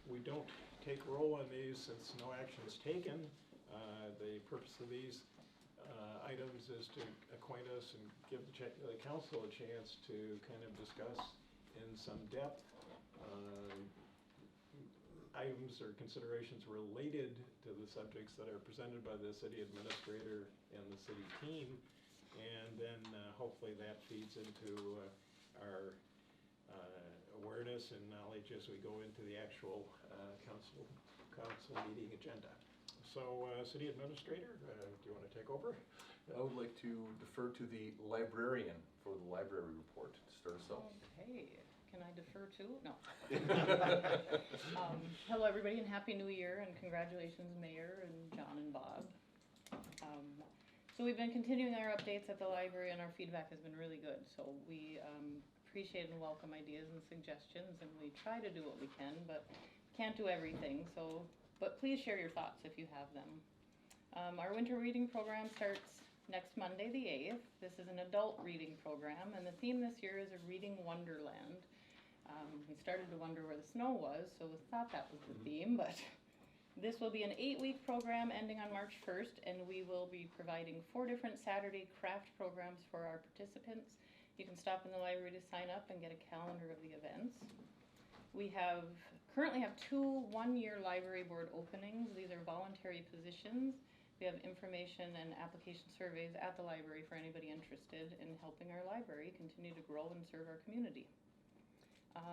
We don't take roll on these since no action is taken. The purpose of these items is to acquaint us and give the council a chance to kind of discuss in some depth items or considerations related to the subjects that are presented by the city administrator and the city team. And then hopefully that feeds into our awareness and knowledge as we go into the actual council meeting agenda. So, City Administrator, do you want to take over? I would like to defer to the librarian for the library report to start us off. Okay, can I defer too? No. Hello everybody and Happy New Year and congratulations Mayor and John and Bob. So we've been continuing our updates at the library and our feedback has been really good. So we appreciate and welcome ideas and suggestions, and we try to do what we can, but can't do everything. But please share your thoughts if you have them. Our winter reading program starts next Monday, the 8th. This is an adult reading program, and the theme this year is a reading wonderland. We started to wonder where the snow was, so we thought that was the theme, but this will be an 8-week program ending on March 1st, and we will be providing 4 different Saturday craft programs for our participants. You can stop in the library to sign up and get a calendar of the events. We currently have 2 one-year library board openings. These are voluntary positions. We have information and application surveys at the library for anybody interested in helping our library continue to grow and serve our community.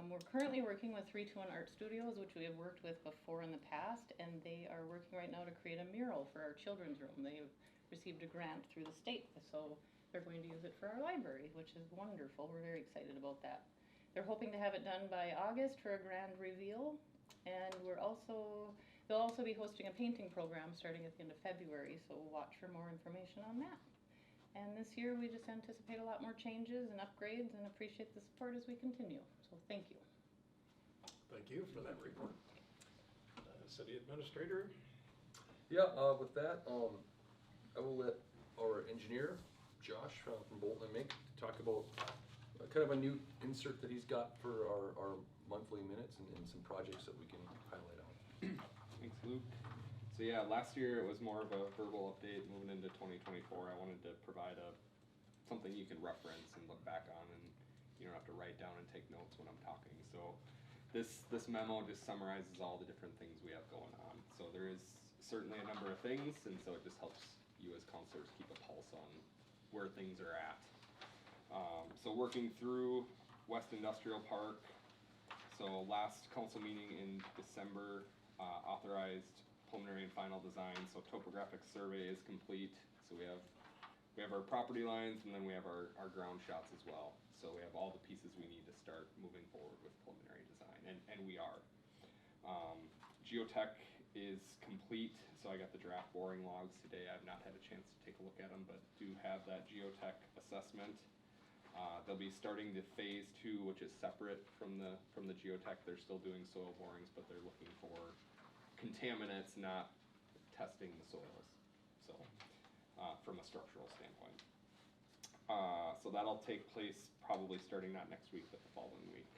We're currently working with 321 Art Studios, which we have worked with before in the past, and they are working right now to create a mural for our children's room. They've received a grant through the state, so they're going to use it for our library, which is wonderful. We're very excited about that. They're hoping to have it done by August for a grand reveal, and they'll also be hosting a painting program starting at the end of February, so watch for more information on that. And this year we just anticipate a lot more changes and upgrades and appreciate the support as we continue. So thank you. Thank you for that report. City Administrator? Yeah, with that, I will let our engineer, Josh from Bolton and Mink, talk about kind of a new insert that he's got for our monthly minutes and some projects that we can highlight on. Thanks, Luke. So yeah, last year it was more of a verbal update. Moving into 2024, I wanted to provide something you can reference and look back on, and you don't have to write down and take notes when I'm talking. So this memo just summarizes all the different things we have going on. So there is certainly a number of things, and so it just helps you as counselors keep a pulse on where things are at. So working through West Industrial Park. So last council meeting in December authorized preliminary and final design. So topographic survey is complete. So we have our property lines, and then we have our ground shots as well. So we have all the pieces we need to start moving forward with preliminary design, and we are. Geotech is complete, so I got the draft boring logs today. I've not had a chance to take a look at them, but do have that geotech assessment. They'll be starting the phase 2, which is separate from the geotech. They're still doing soil borings, but they're looking for contaminants, not testing the soils. So from a structural standpoint. So that'll take place probably starting not next week, but the following week.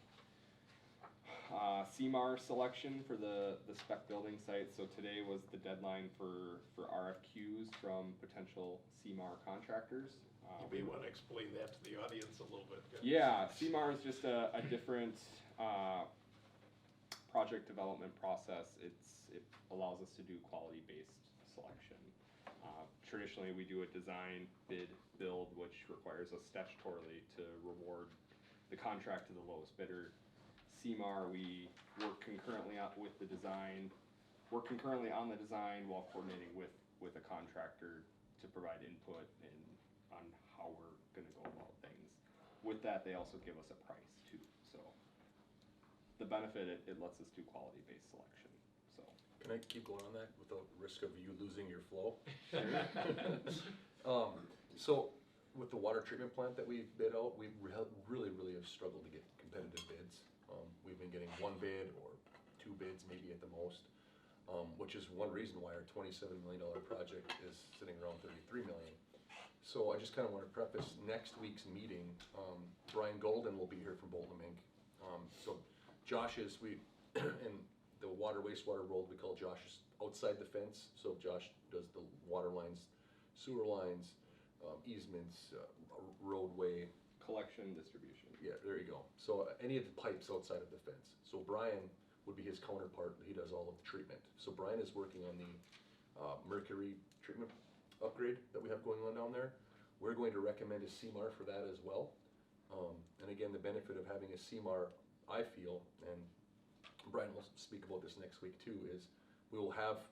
CMAR selection for the spec building site. So today was the deadline for RFQs from potential CMAR contractors. You may want to explain that to the audience a little bit. Yeah, CMAR is just a different project development process. It allows us to do quality-based selection. Traditionally, we do a design, bid, build, which requires us statutorily to reward the contract to the lowest bidder. CMAR, we work concurrently with the design, work concurrently on the design while coordinating with a contractor to provide input on how we're going to go about things. With that, they also give us a price too. So the benefit, it lets us do quality-based selection. So Can I keep going on that without risk of you losing your flow? So with the water treatment plant that we bid out, we really have struggled to get competitive bids. We've been getting 1 bid or 2 bids maybe at the most, which is one reason why our $27 million project is sitting around $33 million. So I just kind of want to preface next week's meeting. Brian Golden will be here from Bolton and Mink. So Josh And the water wastewater road, we call Josh outside the fence, so Josh does the water lines, sewer lines, easements, roadway. Collection, distribution. Yeah, there you go. So any of the pipes outside of the fence. So Brian would be his counterpart, he does all of the treatment. So Brian is working on the mercury treatment upgrade that we have going on down there. We're going to recommend a CMAR for that as well. And again, the benefit of having a CMAR, I feel, and Brian will speak about this next week too, is we will have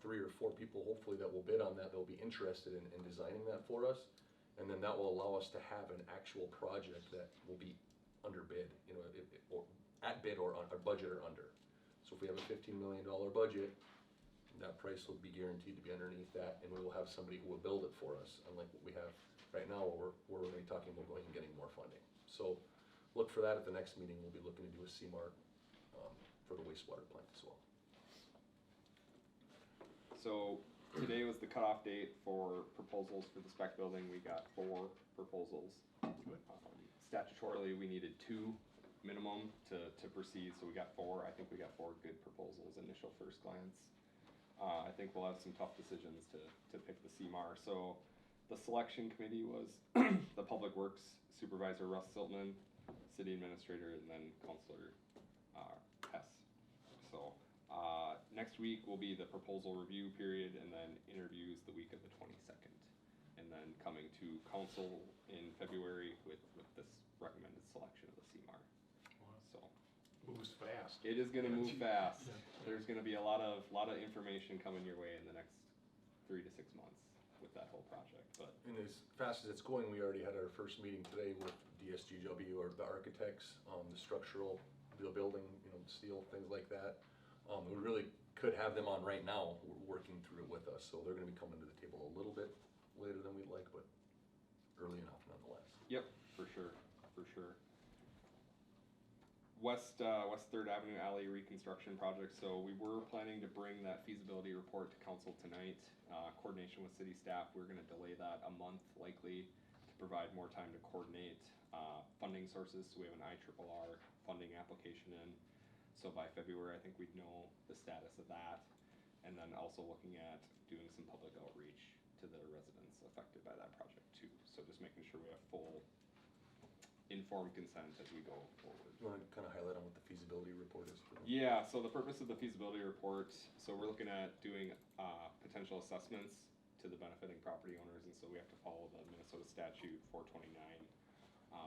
3 or 4 people hopefully that will bid on that, they'll be interested in designing that for us. And then that will allow us to have an actual project that will be under bid, you know, or at bid or budget or under. So if we have a $15 million budget, that price will be guaranteed to be underneath that, and we will have somebody who will build it for us, unlike what we have right now, where we're gonna be talking about going and getting more funding. So look for that at the next meeting, we'll be looking to do a CMAR for the wastewater plant as well. So today was the cutoff date for proposals for the spec building. We got 4 proposals. Statutorily, we needed 2 minimum to proceed, so we got 4. I think we got 4 good proposals, initial first glance. I think we'll have some tough decisions to pick the CMAR. So the selection committee was the Public Works Supervisor Russ Siltman, City Administrator, and then Councilor Hess. So next week will be the proposal review period, and then interviews the week of the 22nd. And then coming to council in February with this recommended selection of the CMAR. So Moves fast. it is gonna move fast. There's gonna be a lot of information coming your way in the next 3 to 6 months with that whole project, but. And as fast as it's going, we already had our first meeting today with DSGW, or the architects, the structural, the building, you know, steel, things like that. We really could have them on right now, working through it with us, so they're gonna be coming to the table a little bit later than we'd like, but early enough nonetheless. Yep, for sure, for sure. West 3rd Avenue Alley reconstruction project, so we were planning to bring that feasibility report to council tonight. Coordination with city staff, we're gonna delay that a month likely to provide more time to coordinate funding sources, so we have an IRRR funding application in. So by February, I think we'd know the status of that, and then also looking at doing some public outreach to the residents affected by that project too. So just making sure we have full informed consent as we go forward. You wanna kinda highlight on what the feasibility report is for them? Yeah, so the purpose of the feasibility report, so we're looking at doing potential assessments to the benefiting property owners, and so we have to follow the Minnesota statute 429,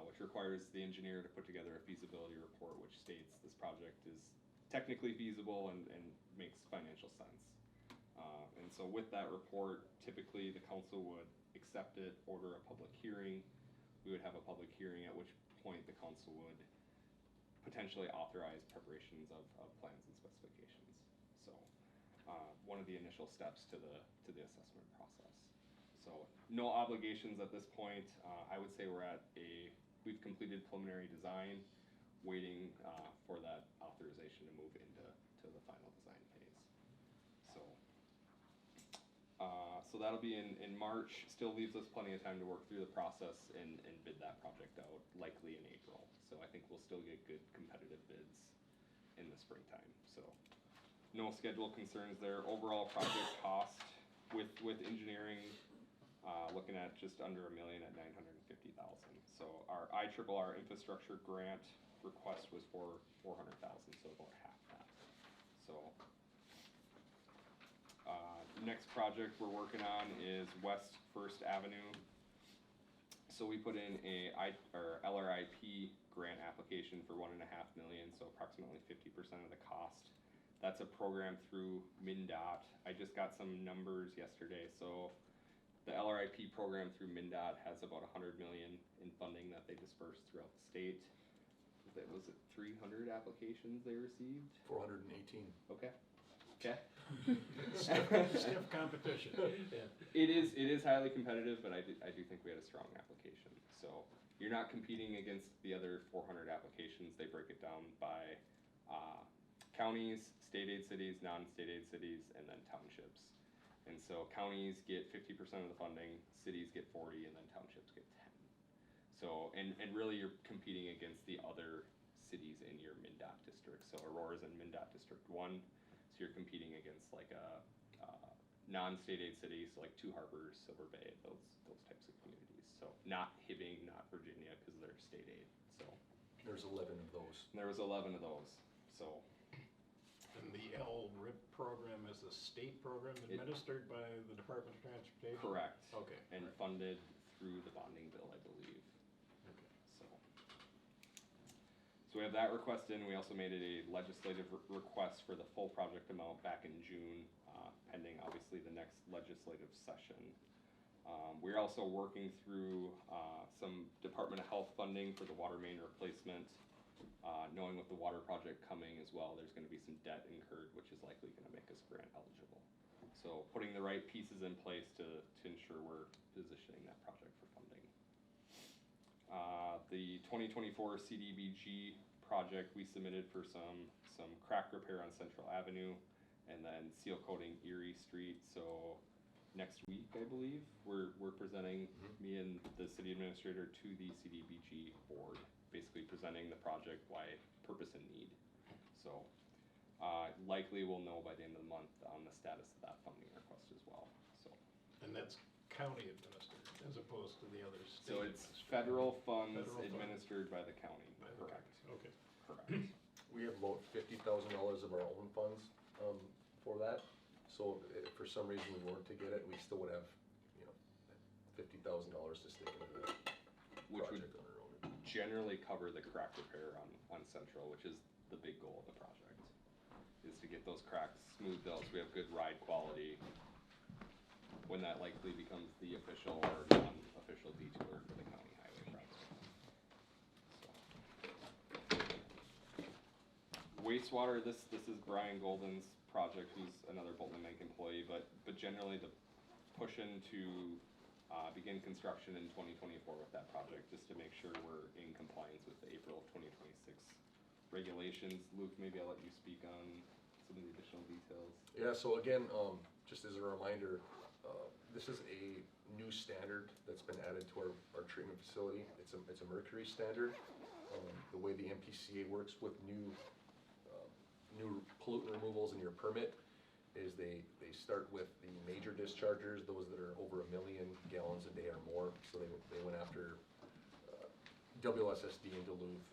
which requires the engineer to put together a feasibility report which states this project is technically feasible and makes financial sense. And so with that report, typically the council would accept it, order a public hearing. We would have a public hearing, at which point the council would potentially authorize preparations of plans and specifications. So one of the initial steps to the assessment process. So no obligations at this point. I would say we've completed preliminary design, waiting for that authorization to move into the final design phase. So that'll be in March. Still leaves us plenty of time to work through the process and bid that project out, likely in April. So I think we'll still get good competitive bids in the springtime. So no schedule concerns there. Overall project cost with engineering, looking at just under $1 million at $950,000. So our IRRR infrastructure grant request was for $400,000, so about half that. So next project we're working on is West 1st Avenue. So we put in a LRIP grant application for $1.5 million, so approximately 50% of the cost. That's a program through MnDOT. I just got some numbers yesterday. So the LRIP program through MnDOT has about $100 million in funding that they disperse throughout the state. Was it 300 applications they received? 418. Okay. Okay. Stiff competition. Yeah. It is highly competitive, but I do think we had a strong application. So you're not competing against the other 400 applications. They break it down by counties, state aid cities, non-state aid cities, and then townships. And so counties get 50% of the funding, cities get 40, and then townships get 10. So and really you're competing against the other cities in your MnDOT district. So Aurora's in MnDOT District 1, so you're competing against like a non-state aid cities, so like Two Harbors, Silver Bay, those types of communities. So not Hibbing, not Virginia, because they're state aid. So There's 11 of those. there was 11 of those. So And the LRIP program is a state program administered by the Department of Transportation? correct. Okay. And funded through the bonding bill, I believe. Okay. So we have that request in. We also made it a legislative request for the full project amount back in June, pending obviously the next legislative session. We're also working through some Department of Health funding for the water main replacement. Knowing with the water project coming as well, there's going to be some debt incurred, which is likely going to make us grant eligible. So putting the right pieces in place to ensure we're positioning that project for funding. The 2024 CDBG project we submitted for some crack repair on Central Avenue and then seal coating Erie Street. So next week, I believe, we're presenting, me and the city administrator, to the CDBG board, basically presenting the project, why, purpose, and need. So likely we'll know by the end of the month on the status of that funding request as well. So. And that's county administered as opposed to the other state? So it's administered? federal funds Federal administered by the county. By the Correct. county. Okay. Correct. We have about $50,000 of our own funds for that. So if for some reason we weren't to get it, we still would have, $50,000 to stick into the Which would project on our own. generally cover the crack repair on Central, which is the big goal of the project, is to get those cracks smoothed out so we have good ride quality when that likely becomes the official or non-official detour for the county highway project. Wastewater, this is Brian Golden's project, who's another Bolton and Mink employee, but generally the push into begin construction in 2024 with that project, just to make sure we're in compliance with the April 2026 regulations. Luke, maybe I'll let you speak on some of the additional details. Yeah, so again, just as a reminder, this is a new standard that's been added to our treatment facility. It's a mercury standard. The way the MPCA works with new pollutant removals in your permit is they start with the major dischargers, those that are over 1 million gallons a day or more. So they went after WSSD in Duluth,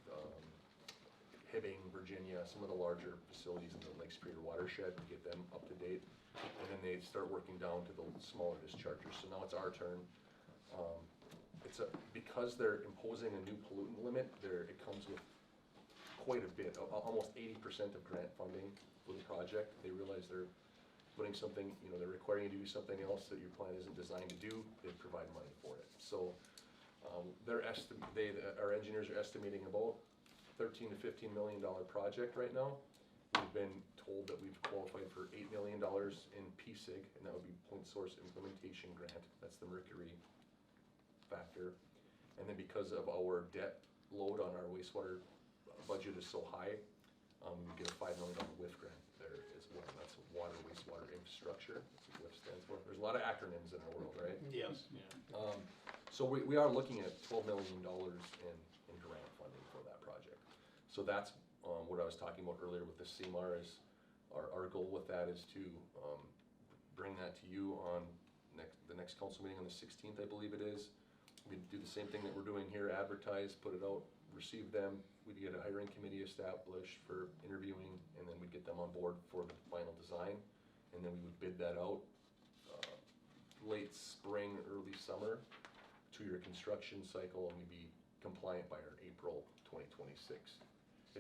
Hibbing, Virginia, some of the larger facilities in the Lake Superior watershed to get them up to date. And then they start working down to the smaller dischargers. So now it's our turn. Because they're imposing a new pollutant limit, it comes with quite a bit, almost 80% of grant funding for the project. They realize they're putting something, they're requiring you to do something else that your plan isn't designed to do. They provide money for it. So our engineers are estimating about $13 to $15 million project right now. We've been told that we've qualified for $8 million in PSIG, and that would be Point Source Implementation Grant. That's the mercury factor. And then because of our debt load on our wastewater budget is so high, we get a $5 million WIF grant there as well. That's Water Wastewater Infrastructure. That's what WIF stands for. There's a lot of acronyms in our world, right? Yes, yeah. So we are looking at $12 million in grant funding for that project. So that's what I was talking about earlier with the CMAR is our goal with that is to bring that to you on the next council meeting on the 16th, I believe it is. We do the same thing that we're doing here, advertise, put it out, receive them. We'd get a hiring committee established for interviewing, and then we'd get them on board for the final design. And then we would bid that out late spring, early summer, 2-year construction cycle, and we'd be compliant by our April 2026.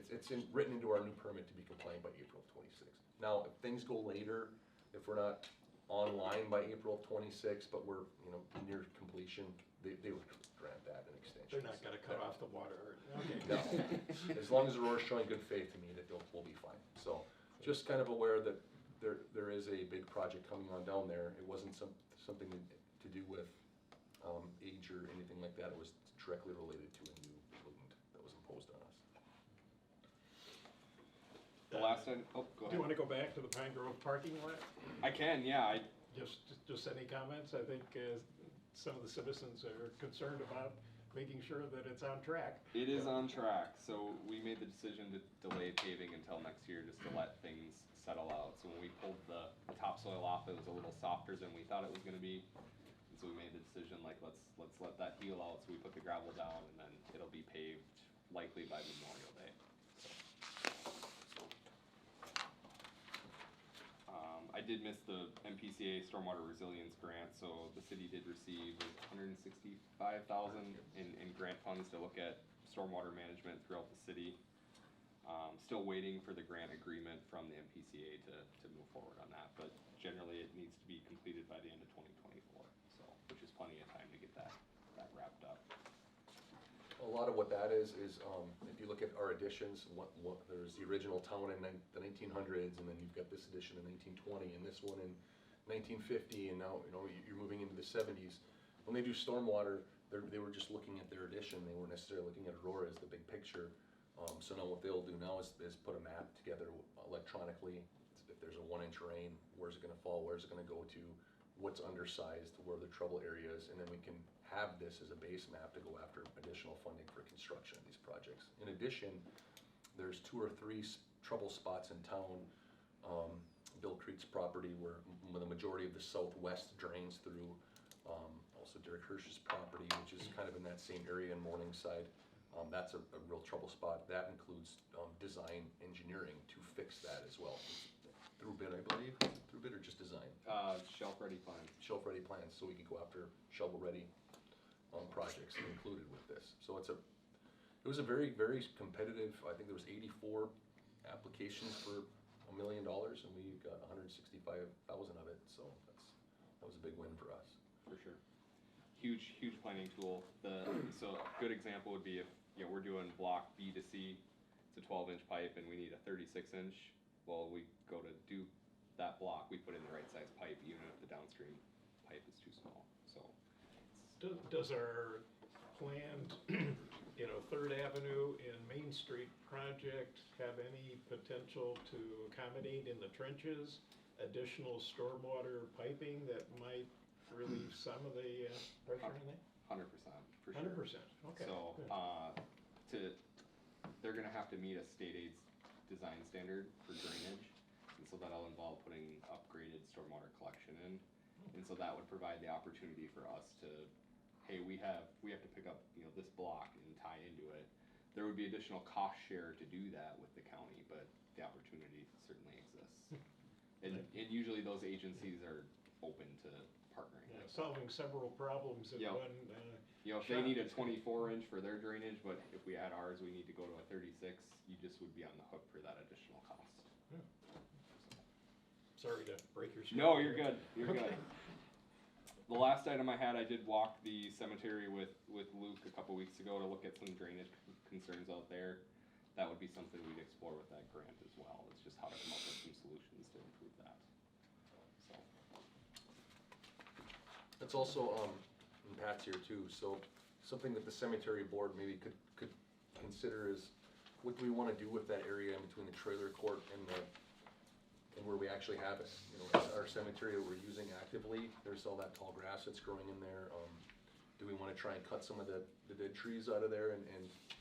It's written into our new permit to be compliant by April of 26. Now, if things go later, if we're not online by April of 26, but we're near completion, they would grant that an extension. They're not gonna cut off the water. Okay. No, as long as Aurora's showing good faith to me, that we'll be fine. So, just kind of aware that there is a big project coming on down there. It wasn't something to do with age or anything like that. It was directly related to a new pollutant that was imposed on us. The last time, go Do you ahead. wanna go back to the Pine Grove parking lot? I can, yeah. Just any comments? I think some of the citizens are concerned about making sure that it's on track. It is on track, so we made the decision to delay paving until next year just to let things settle out. So when we pulled the topsoil off, it was a little softer than we thought it was gonna be. And so we made the decision, like, let's let that heal out, so we put the gravel down, and then it'll be paved likely by Memorial Day. I did miss the MPCA Stormwater Resilience Grant, so the city did receive $165,000 in grant funds to look at stormwater management throughout the city. Still waiting for the grant agreement from the MPCA to move forward on that, but generally it needs to be completed by the end of 2024, so, which is plenty of time to get that wrapped up. A lot of what that is, if you look at our additions, there's the original town in the 1900s, and then you've got this edition in 1920, and this one in 1950, and now, you're moving into the 70s. When they do stormwater, they were just looking at their edition, they weren't necessarily looking at Aurora as the big picture. So now what they'll do now is put a map together electronically. If there's a 1-inch rain, where's it gonna fall, where's it gonna go to, what's undersized, where are the trouble areas, and then we can have this as a base map to go after additional funding for construction of these projects. In addition, there's 2 or 3 trouble spots in town. Bill Creek's property where the majority of the southwest drains through. Also Derek Hirsch's property, which is kind of in that same area in Morningside. That's a real trouble spot. That includes design engineering to fix that as well. Through bid, I believe. Through bid or just design? Shelf-ready plans. Shelf-ready plans, so we could go after shovel-ready projects included with this. So it was a very, very competitive, I think there was 84 applications for $1 million, and we got 165,000 of it, so that was a big win for us. For sure. Huge planning tool. So a good example would be if, we're doing block B to C, it's a 12-inch pipe and we need a 36-inch. Well, we go to do that block, we put in the right size pipe, even if the downstream pipe is too small, so. Does our planned, 3rd Avenue and Main Street project have any potential to accommodate in the trenches additional stormwater piping that might relieve some of the pressure in there? 100%, for sure. 100%, okay. So, good. they're gonna have to meet a state aid design standard for drainage, and so that'll involve putting upgraded stormwater collection in. And so that would provide the opportunity for us to, hey, we have to pick up, this block and tie into it. There would be additional cost share to do that with the county, but the opportunity certainly exists. And usually those agencies are open to partnering. Yeah, solving several problems in one. If they need a 24-inch for their drainage, but if we add ours, we need to go to a 36, you just would be on the hook for that additional cost. Sorry to break your spirit. No, you're good. You're Okay. good. The last item I had, I did walk the cemetery with Luke a couple weeks ago to look at some drainage concerns out there. That would be something we'd explore with that grant as well. It's just how to come up with some solutions to improve that. So. That's also, and Pat's here too, so something that the cemetery board maybe could consider is what do we wanna do with that area in between the trailer court and where we actually have it. Our cemetery that we're using actively, there's all that tall grass that's growing in there. Do we wanna try and cut some of the dead trees out of there and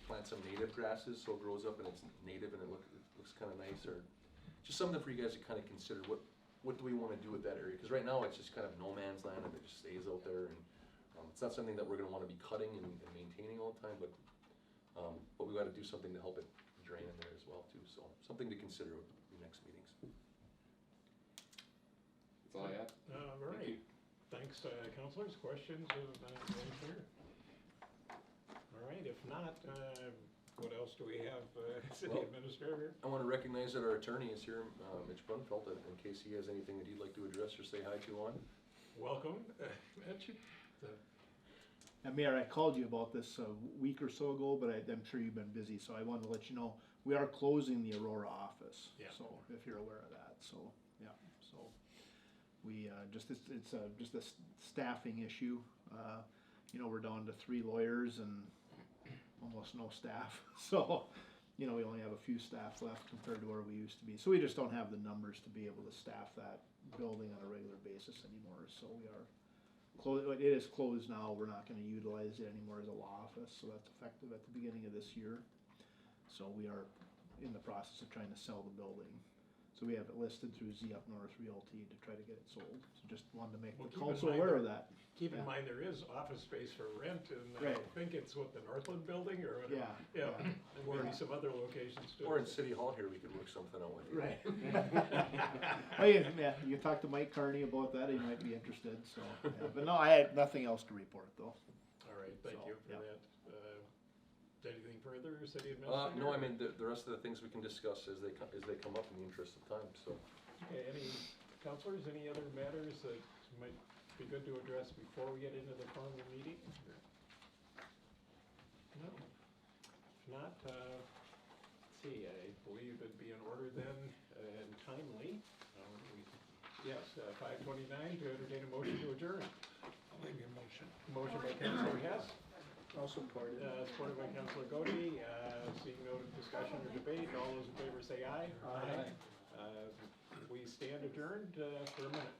plant some native grasses so it grows up and it's native and it looks kinda nice, or just something for you guys to kinda consider, what do we wanna do with that area? Cause right now it's just kind of no man's land and it just stays out there, and it's not something that we're gonna wanna be cutting and maintaining all the time, but we gotta do something to help it drain in there as well too, so something to consider with the next meetings. That's all I had. All right. Thanks, councilors. Questions of Chair? All right, if not, what else do we have, city Well, administrator? I wanna recognize that our attorney is here, Mitch Brunfeld, in case he has anything that he'd like to address or say hi to on. Welcome, Mitch. Mayor, I called you about this a week or so ago, but I'm sure you've been busy, so I wanted to let you know, we are closing the Aurora office. Yeah. So, if you're aware of that, so, yeah, so, we, it's just a staffing issue. We're down to 3 lawyers and almost no staff, so, we only have a few staff left compared to where we used to be. So we just don't have the numbers to be able to staff that building on a regular basis anymore, so it is closed now, we're not gonna utilize it anymore as a law office, so that's effective at the beginning of this year. So we are in the process of trying to sell the building. So we have it listed through Z Up North Realty to try to get it sold, so just wanted to make Well, the keep in council mind aware that- of that. Keep in Yeah. mind, there is office space for rent, and I Right. think it's what, the Northland Building, or what? Yeah, Yeah, yeah. and maybe some other locations too. Or in City Hall here, we could work something out with you. Right. Well, yeah, you can talk to Mike Carney about that, he might be interested, so, yeah, but no, I had nothing else to report though. All right, thank So, you for yeah. that. Anything further, city administrator? No, I mean, the rest of the things we can discuss as they come up in the interest of time, so. Okay, any counselors, any other matters that might be good to address before we get into the formal meeting? No? If not, let's see, I believe it'd be in order then, and timely. Yes, 5:29 to entertain a motion to adjourn. I'll make a motion. Motion by Councilor Hess, I'll support it. supported by Councilor Godey. Seeing no discussion or debate, all those in favor say aye. Aye. We stand adjourned for a minute.